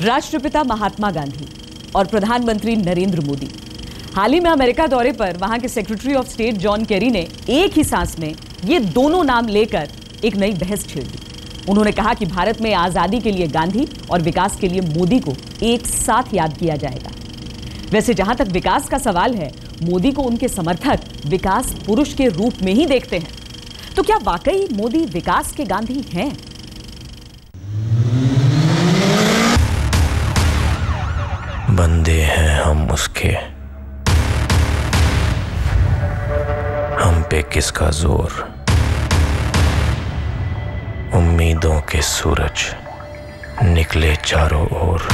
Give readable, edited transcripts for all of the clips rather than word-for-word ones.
राष्ट्रपिता महात्मा गांधी और प्रधानमंत्री नरेंद्र मोदी। हाल ही में अमेरिका दौरे पर वहां के secretary of state John Kerry ने एक ही सांस में ये दोनों नाम लेकर एक नई बहस छेड़ दी। उन्होंने कहा कि भारत में आजादी के लिए गांधी और विकास के लिए मोदी को एक साथ याद किया जाएगा। वैसे जहां तक विकास का सवाल है, मोदी को उनके समर्थक विकास पुरुष के रूप में ही देखते हैं। तो क्या वाकई मोदी विकास के गांधी हैं? बंदे हैं हम उसके, हम पे किसका जोर। उम्मीदों के सूरज निकले चारों ओर,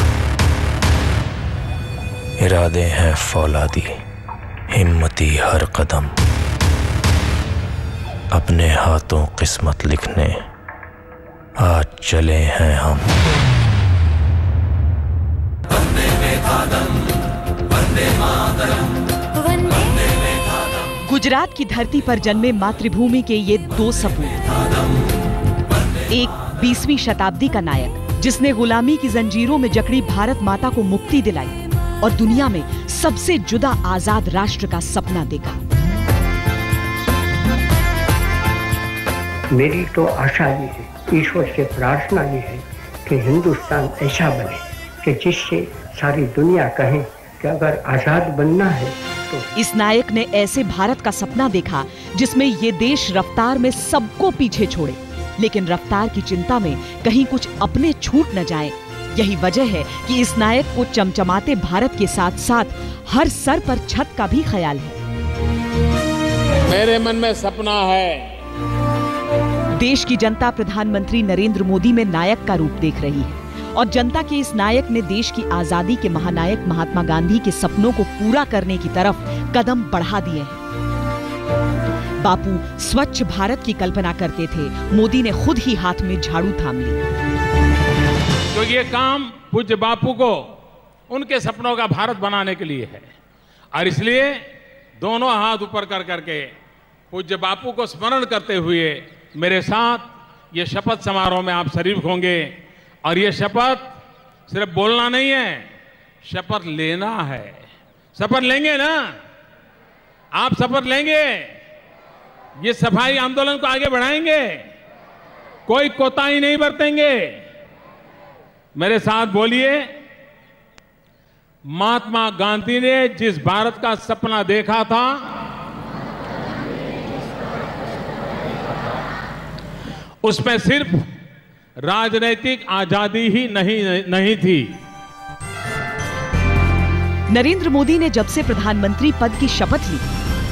इरादे हैं फौलादी, हिम्मती हर कदम। अपने हाथों किस्मत लिखने आज चले हैं हम। गुजरात की धरती पर जन्मे मातृभूमि के ये दो सपूत, एक 20वीं शताब्दी का नायक जिसने गुलामी की जंजीरों में जकड़ी भारत माता को मुक्ति दिलाई और दुनिया में सबसे जुदा आजाद राष्ट्र का सपना देखा। मेरी तो आशा ये है, ईश्वर से प्रार्थना ये है कि हिंदुस्तान ऐसा बने कि जिससे सारी दुनिया कहे कि अगर आजाद बनना है तो। इस नायक ने ऐसे भारत का सपना देखा जिसमें ये देश रफ्तार में सबको पीछे छोड़े, लेकिन रफ्तार की चिंता में कहीं कुछ अपने छूट न जाए। यही वजह है कि इस नायक को चमचमाते भारत के साथ साथ हर सर पर छत का भी ख्याल है। मेरे मन में सपना है। देश की जनता प्रधानमंत्री नरेंद्र मोदी में नायक का रूप देख रही है और जनता के इस नायक ने देश की आजादी के महानायक महात्मा गांधी के सपनों को पूरा करने की तरफ कदम बढ़ा दिए हैं। बापू स्वच्छ भारत की कल्पना करते थे, मोदी ने खुद ही हाथ में झाड़ू थाम ली। तो ये काम पूज्य बापू को उनके सपनों का भारत बनाने के लिए है और इसलिए दोनों हाथ ऊपर कर करके पूज्य बापू को स्मरण करते हुए मेरे साथ ये शपथ समारोह में आप शरीक होंगे। और ये शपथ सिर्फ बोलना नहीं है, शपथ लेना है। शपथ लेंगे ना? आप शपथ लेंगे? ये सफाई आंदोलन को आगे बढ़ाएंगे, कोई कोताही नहीं बरतेंगे। मेरे साथ बोलिए, महात्मा गांधी ने जिस भारत का सपना देखा था, उसमें सिर्फ राजनीतिक आजादी ही नहीं थी। नरेंद्र मोदी ने जब से प्रधानमंत्री पद की शपथ ली,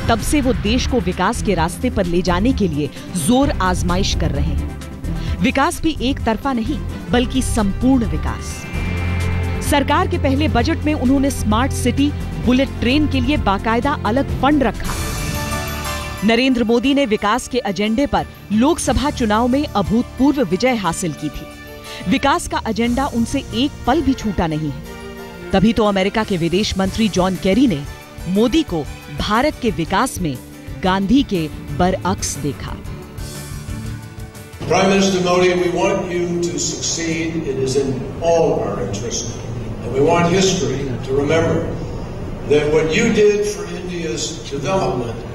तब से वो देश को विकास के रास्ते पर ले जाने के लिए जोर आजमाइश कर रहे हैं। विकास भी एक तरफा नहीं, बल्कि संपूर्ण विकास। सरकार के पहले बजट में उन्होंने स्मार्ट सिटी, बुलेट ट्रेन के लिए बाकायदा अलग फंड रखा। नरेंद्र मोदी ने विकास के एजेंडे पर लोकसभा चुनाव में अभूतपूर्व विजय हासिल की थी। विकास का एजेंडा उनसे एक पल भी छूटा नहीं है। तभी तो अमेरिका के विदेश मंत्री जॉन केरी ने मोदी को भारत के विकास में गांधी के बरअक्स देखा। Prime Minister Modi, we want you to succeed. It is in all of our interest. And we want history to remember that what you did for India's development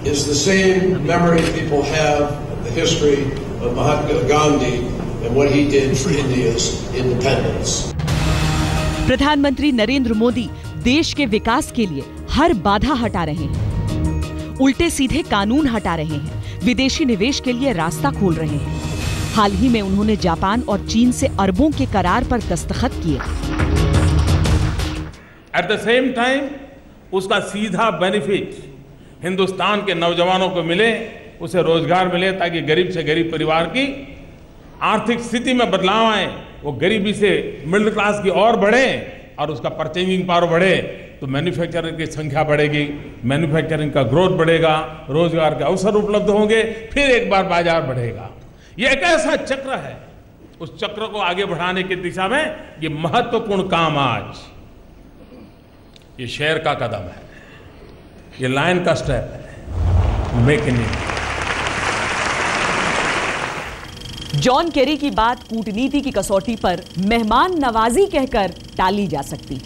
is the same memory people have of the history of Mahatma Gandhi and what he did for India's independence. प्रधानमंत्री नरेंद्र मोदी देश के विकास के लिए हर बाधा हटा रहे हैं, उल्टे सीधे कानून हटा रहे हैं, विदेशी निवेश के लिए रास्ता खोल रहे हैं। हाल ही में उन्होंने जापान और चीन से अरबों के करार पर दस्तखत किए। एट द सेम टाइम उसका सीधा बेनिफिट हिंदुस्तान के नौजवानों को मिले, उसे रोजगार मिले, ताकि गरीब से गरीब परिवार की आर्थिक स्थिति में बदलाव आए, वो गरीबी से मिडिल क्लास की ओर बढ़े और उसका परचेजिंग पावर बढ़े, तो मैन्युफैक्चरिंग की संख्या बढ़ेगी, मैन्युफैक्चरिंग का ग्रोथ बढ़ेगा, रोजगार के अवसर उपलब्ध होंगे, फिर एक बार बाजार बढ़ेगा। ये एक ऐसा चक्र है, उस चक्र को आगे बढ़ाने की दिशा में ये महत्वपूर्ण काम आज ये शेर का कदम है, ये लाइन का स्टेप है, make in India. John Kerry की बात कूटनीति की कसौटी पर मेहमान नवाजी कहकर टाली जा सकती है,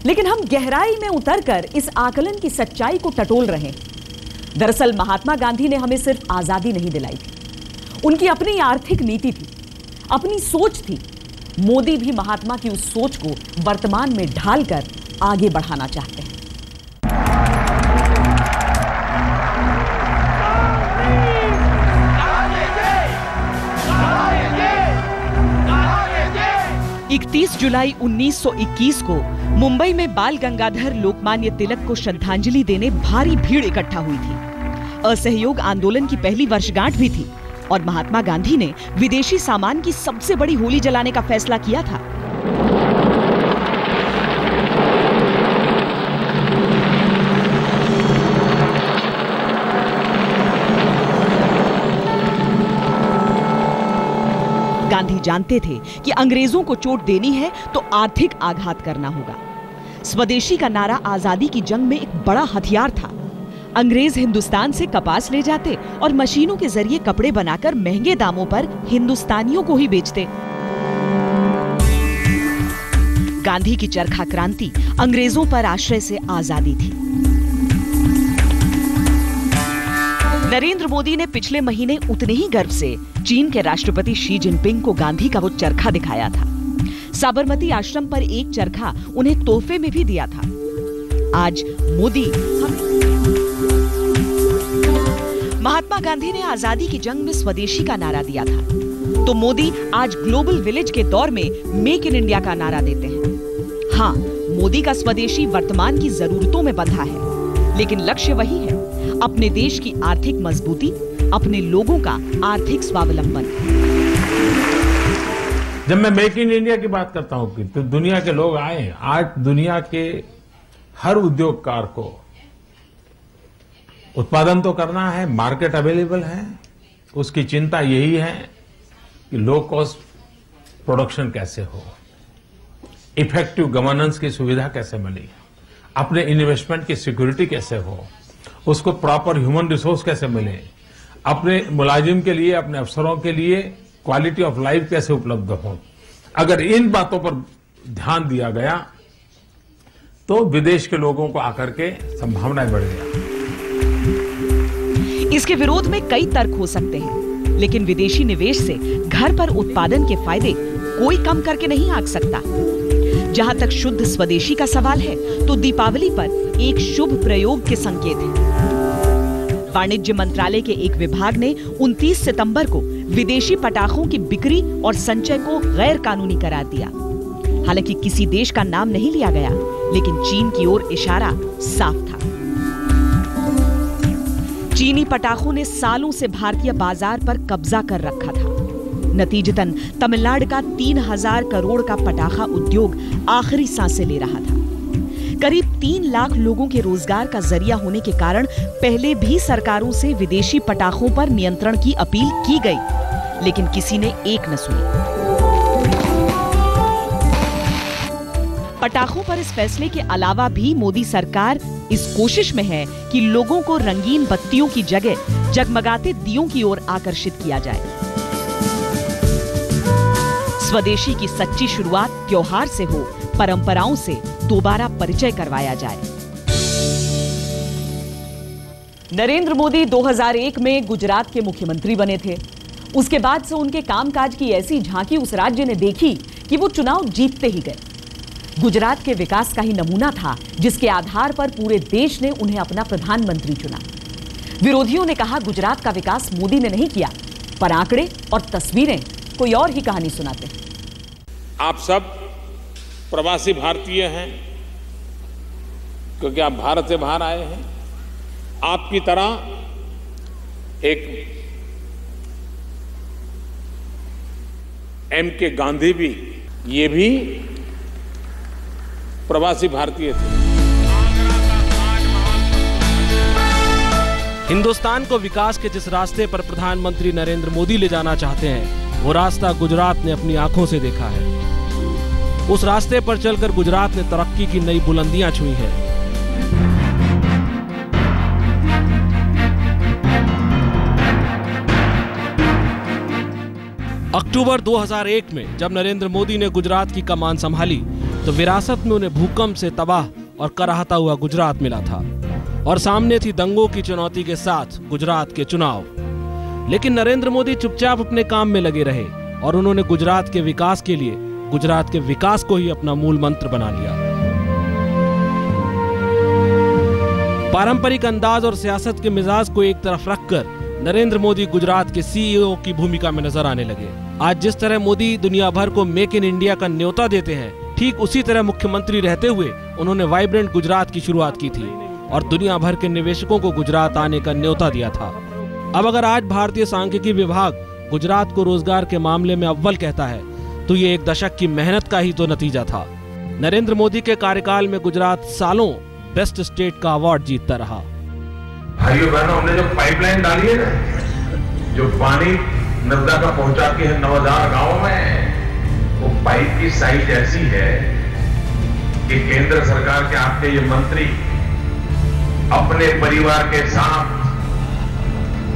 लेकिन हम गहराई में उतरकर इस आकलन की सच्चाई को टटोल रहे हैं। दरअसल महात्मा गांधी ने हमें सिर्फ आजादी नहीं दिलाई थी, उनकी अपनी आर्थिक नीति थी, अपनी सोच थी। मोदी भी महात्मा की उस सोच को वर्तमान में ढालकर आगे बढ़ाना चाहते हैं। 31 जुलाई 1921 को मुंबई में बाल गंगाधर लोकमान्य तिलक को श्रद्धांजलि देने भारी भीड़ इकट्ठा हुई थी। असहयोग आंदोलन की पहली वर्षगांठ भी थी और महात्मा गांधी ने विदेशी सामान की सबसे बड़ी होली जलाने का फैसला किया था। गांधी जानते थे कि अंग्रेजों को चोट देनी है तो आर्थिक आघात करना होगा। स्वदेशी का नारा आजादी की जंग में एक बड़ा हथियार था। अंग्रेज हिंदुस्तान से कपास ले जाते और मशीनों के जरिए कपड़े बनाकर महंगे दामों पर हिंदुस्तानियों को ही बेचते। गांधी की चरखा क्रांति अंग्रेजों पर आश्रय से आजादी थी। नरेंद्र मोदी ने पिछले महीने उतने ही गर्व से चीन के राष्ट्रपति शी जिनपिंग को गांधी का वो चरखा दिखाया था। साबरमती आश्रम पर एक चरखा उन्हें तोहफे में भी दिया था। आज मोदी महात्मा गांधी ने आजादी की जंग में स्वदेशी का नारा दिया था, तो मोदी आज ग्लोबल विलेज के दौर में मेक इन इंडिया का नारा देते हैं। हाँ, मोदी का स्वदेशी वर्तमान की जरूरतों में बंधा है, लेकिन लक्ष्य वही है, अपने देश की आर्थिक मजबूती, अपने लोगों का आर्थिक स्वावलंबन। जब मैं मेक इन इंडिया की बात करता हूं तो दुनिया के लोग आए। आज दुनिया के हर उद्योगकार को उत्पादन तो करना है, मार्केट अवेलेबल है, उसकी चिंता यही है कि लो कॉस्ट प्रोडक्शन कैसे हो, इफेक्टिव गवर्नेंस की सुविधा कैसे मिले, अपने इन्वेस्टमेंट की सिक्योरिटी कैसे हो, उसको प्रॉपर ह्यूमन रिसोर्स कैसे मिले, अपने मुलाजिम के लिए, अपने अफसरों के लिए क्वालिटी ऑफ लाइफ कैसे उपलब्ध हो। अगर इन बातों पर ध्यान दिया गया तो विदेश के लोगों को आकर के संभावनाएं बढ़ गया। इसके विरोध में कई तर्क हो सकते हैं, लेकिन विदेशी निवेश से घर पर उत्पादन के फायदे कोई कम करके नहीं आंक सकता। जहां तक शुद्ध स्वदेशी का सवाल है, तो दीपावली पर एक शुभ प्रयोग के संकेत हैं। वाणिज्य मंत्रालय के एक विभाग ने 29 सितंबर को विदेशी पटाखों की बिक्री और संचय को गैर कानूनी करार दिया। हालांकि किसी देश का नाम नहीं लिया गया, लेकिन चीन की ओर इशारा साफ था। चीनी पटाखों ने सालों से भारतीय बाजार पर कब्जा कर रखा था। नतीजतन तमिलनाडु का 3000 करोड़ का पटाखा उद्योग आखिरी सांसें ले रहा था। करीब 3 लाख लोगों के रोजगार का जरिया होने के कारण पहले भी सरकारों से विदेशी पटाखों पर नियंत्रण की अपील की गई, लेकिन किसी ने एक न सुनी। पटाखों पर इस फैसले के अलावा भी मोदी सरकार इस कोशिश में है कि लोगों को रंगीन बत्तियों की जगह जगमगाते दियों की ओर आकर्षित किया जाए। स्वदेशी की सच्ची शुरुआत त्योहार से हो, परंपराओं से दोबारा परिचय करवाया जाए। नरेंद्र मोदी 2001 में गुजरात के मुख्यमंत्री बने थे। उसके बाद से उनके कामकाज की ऐसी झांकी उस राज्य ने देखी कि वो चुनाव जीतते ही गए। गुजरात के विकास का ही नमूना था, जिसके आधार पर पूरे देश ने उन्हें अपना प्रधानमंत्री चुना। विरोधियों ने कहा गुजरात का विकास मोदी ने नहीं किया, पर आंकड़े और तस्वीरें कोई और ही कहानी सुनाते हैं। आप सब प्रवासी भारतीय हैं, क्योंकि आप भारत से बाहर आए हैं। आपकी तरह एक M.K. गांधी भी, ये भी प्रवासी भारतीय थे। हिंदुस्तान को विकास के जिस रास्ते पर प्रधानमंत्री नरेंद्र मोदी ले जाना चाहते हैं, वो रास्ता गुजरात ने अपनी आंखों से देखा है। उस रास्ते पर चलकर गुजरात ने तरक्की की नई बुलंदियां छुई हैं। अक्टूबर 2001 में जब नरेंद्र मोदी ने गुजरात की कमान संभाली तो विरासत में उन्हें भूकंप से तबाह और कराहता हुआ गुजरात मिला था और सामने थी दंगों की चुनौती के साथ गुजरात के चुनाव। लेकिन नरेंद्र मोदी चुपचाप अपने काम में लगे रहे और उन्होंने गुजरात के विकास के लिए गुजरात के विकास को ही अपना मूल मंत्र बना लिया। पारंपरिक अंदाज और सियासत के मिजाज को एक तरफ रखकर नरेंद्र मोदी गुजरात के सीईओ की भूमिका में नजर आने लगे। आज जिस तरह मोदी दुनिया भर को मेक इन इंडिया का न्योता देते हैं, ठीक उसी तरह मुख्यमंत्री रहते हुए उन्होंने वाइब्रेंट गुजरात की शुरुआत की थी और दुनिया भर के निवेशकों को गुजरात आने का न्योता दिया था। अब अगर आज भारतीय सांख्यिकी विभाग गुजरात को रोजगार के मामले में अव्वल कहता है तो ये एक दशक की मेहनत का ही तो नतीजा था। नरेंद्र मोदी के कार्यकाल में गुजरात सालों बेस्ट स्टेट का अवार्ड जीतता रहा। भाइयों बहनों, हमने जो पाइपलाइन डाली है ना, जो पानी नर्मदा का पहुंचाती है 9000 गांवों में, वो पाइप की साइज ऐसी है कि केंद्र सरकार के आपके ये मंत्री अपने परिवार के साथ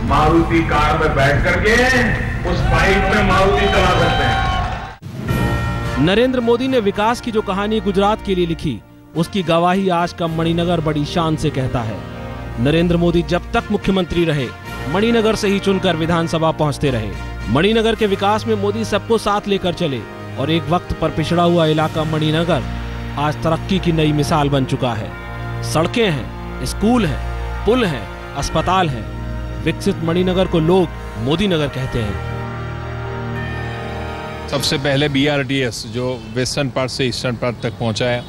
मारुति कार में बैठ करके उस पाइप में मारुति चला सकते हैं। नरेंद्र मोदी ने विकास की जो कहानी गुजरात के लिए लिखी, उसकी गवाही आज का मणिनगर बड़ी शान से कहता है। नरेंद्र मोदी जब तक मुख्यमंत्री रहे, मणिनगर से ही चुनकर विधानसभा पहुंचते रहे। मणिनगर के विकास में मोदी सबको साथ लेकर चले और एक वक्त पर पिछड़ा हुआ इलाका मणिनगर आज तरक्की की नई मिसाल बन चुका है। सड़कें हैं, स्कूल हैं, पुल हैं, अस्पताल हैं। विकसित मणिनगर को लोग मोदी नगर कहते हैं। सबसे पहले BRTS जो वेस्टर्न पार्ट से ईस्टर्न पार्ट तक पहुंचाया।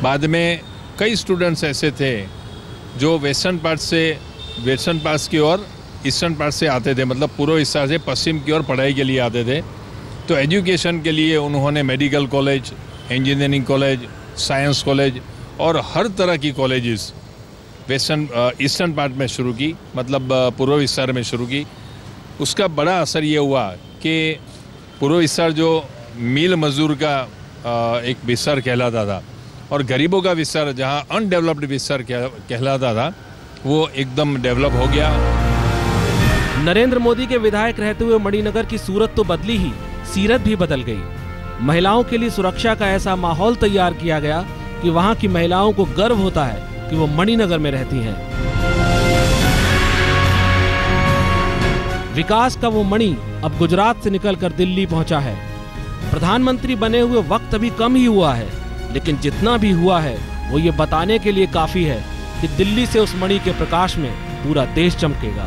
बाद में कई स्टूडेंट्स ऐसे थे जो वेस्टर्न पार्ट की ओर ईस्टर्न पार्ट से आते थे, मतलब पूर्व हिस्सा से पश्चिम की ओर पढ़ाई के लिए आते थे। तो एजुकेशन के लिए उन्होंने medical college, engineering college, science college और हर तरह की कॉलेजेस ईस्टर्न पार्ट में शुरू की, मतलब पूर्व विस्तार में शुरू की। उसका बड़ा असर ये हुआ कि पूर्व विस्तार जो मील मजदूर का एक विस्तार कहलाता था और गरीबों का विस्तार जहाँ अनडेवलप्ड विस्तार कहलाता था, वो एकदम डेवलप हो गया। नरेंद्र मोदी के विधायक रहते हुए मणिनगर की सूरत तो बदली ही, सीरत भी बदल गई। महिलाओं के लिए सुरक्षा का ऐसा माहौल तैयार किया गया कि वहां की महिलाओं को गर्व होता है कि वो मणिनगर में रहती हैं। विकास का वो मणि अब गुजरात से निकलकर दिल्ली पहुंचा है। प्रधानमंत्री बने हुए वक्त अभी कम ही हुआ है, लेकिन जितना भी हुआ है वो ये बताने के लिए काफी है कि दिल्ली से उस मणि के प्रकाश में पूरा देश चमकेगा।